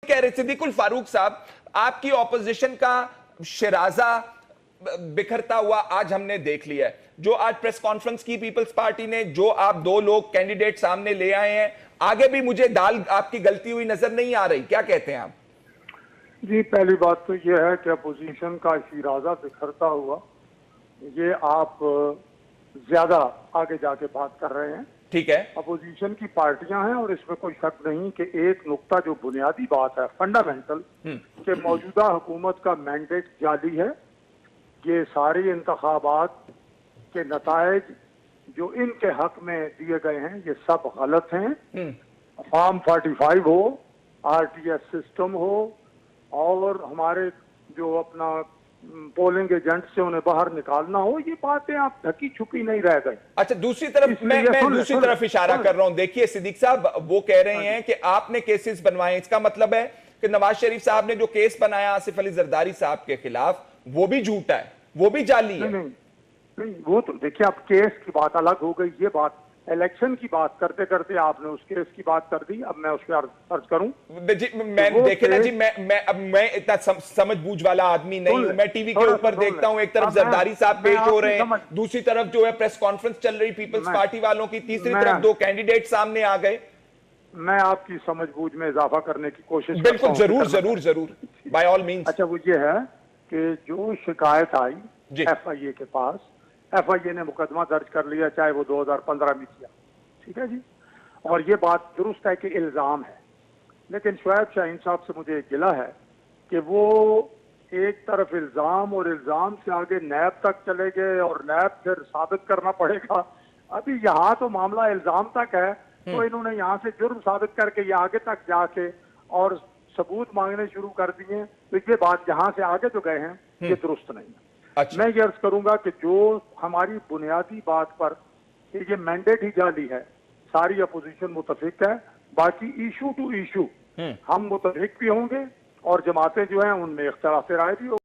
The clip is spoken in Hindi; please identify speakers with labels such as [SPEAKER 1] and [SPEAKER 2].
[SPEAKER 1] कह रहे सिद्दीकुल फारूक साहब, आपकी ऑपोजिशन का शिराजा बिखरता हुआ आज हमने देख लिया है। जो आज प्रेस कॉन्फ्रेंस की पीपल्स पार्टी ने, जो आप दो लोग कैंडिडेट सामने ले आए हैं, आगे भी मुझे दाल आपकी गलती हुई नजर नहीं आ रही। क्या कहते हैं आप?
[SPEAKER 2] जी, पहली बात तो यह है कि अपोजिशन का शिराजा बिखरता हुआ, ये आप ज्यादा आगे जाके बात कर रहे हैं।
[SPEAKER 1] ठीक है,
[SPEAKER 2] अपोजिशन की पार्टियां हैं और इसमें कोई शक नहीं कि एक नुक्ता जो बुनियादी बात है, फंडामेंटल, कि मौजूदा हुकूमत का मैंडेट जाली है। ये सारे इंतखाबात के नतायज जो इनके हक में दिए गए हैं ये सब गलत हैं। फॉर्म 45 हो, RTS सिस्टम हो, और हमारे जो अपना पोलिंग एजेंट से उन्हें बाहर निकालना हो, ये बातें आप ढकी छुपी नहीं रह गई।
[SPEAKER 1] अच्छा, दूसरी तरफ मैं दूसरी तरफ इशारा कर रहा हूं। देखिए सिद्दीक साहब, वो कह रहे हैं कि आपने केसेस बनवाए, इसका मतलब है कि नवाज शरीफ साहब ने जो केस बनाया आसिफ अली जरदारी साहब के खिलाफ, वो भी झूठा है, वो भी जाली है।
[SPEAKER 2] नहीं, वो तो देखिए, अब केस की बात अलग हो गई। ये बात इलेक्शन की बात करते करते आपने उस केस की बात कर दी। अब मैं उस पर अर्ज करूं
[SPEAKER 1] जी, मैं देखे ना जी, मैं इतना समझबूझ वाला आदमी नहीं हूं। मैं टीवी के ऊपर देखता हूं, एक तरफ जरदारी साहब पेश हो रहे हैं, दूसरी तरफ जो है प्रेस कॉन्फ्रेंस चल रही पीपल्स पार्टी वालों की, तीसरी तरफ दो कैंडिडेट सामने आ गए।
[SPEAKER 2] मैं आपकी समझबूझ में इजाफा करने की कोशिश
[SPEAKER 1] बिल्कुल, जरूर जरूर जरूर, बाय ऑल मीन्स।
[SPEAKER 2] अच्छा, वो ये है कि जो शिकायत आई FIA के पास, FIA ने मुकदमा दर्ज कर लिया, चाहे वो 2015 में किया, ठीक है जी। और ये बात दुरुस्त है कि इल्जाम है, लेकिन शुएब शाहीन साहब से मुझे गिला है कि वो एक तरफ इल्जाम और इल्जाम से आगे नैब तक चले गए और नैब फिर साबित करना पड़ेगा। अभी यहाँ तो मामला इल्जाम तक है, तो इन्होंने यहाँ से जुर्म साबित करके ये आगे तक जाके और सबूत मांगने शुरू कर दिए। तो ये बात जहाँ से आगे जो गए हैं ये दुरुस्त नहीं है।
[SPEAKER 1] अच्छा।
[SPEAKER 2] मैं ये अर्ज करूंगा कि जो हमारी बुनियादी बात पर ये मैंडेट ही जाली है, सारी अपोजिशन मुतफिक है। बाकी इशू टू इशू हम मुतफिक भी होंगे और जमातें जो हैं उनमें इख्तिलाफ राय भी होगा।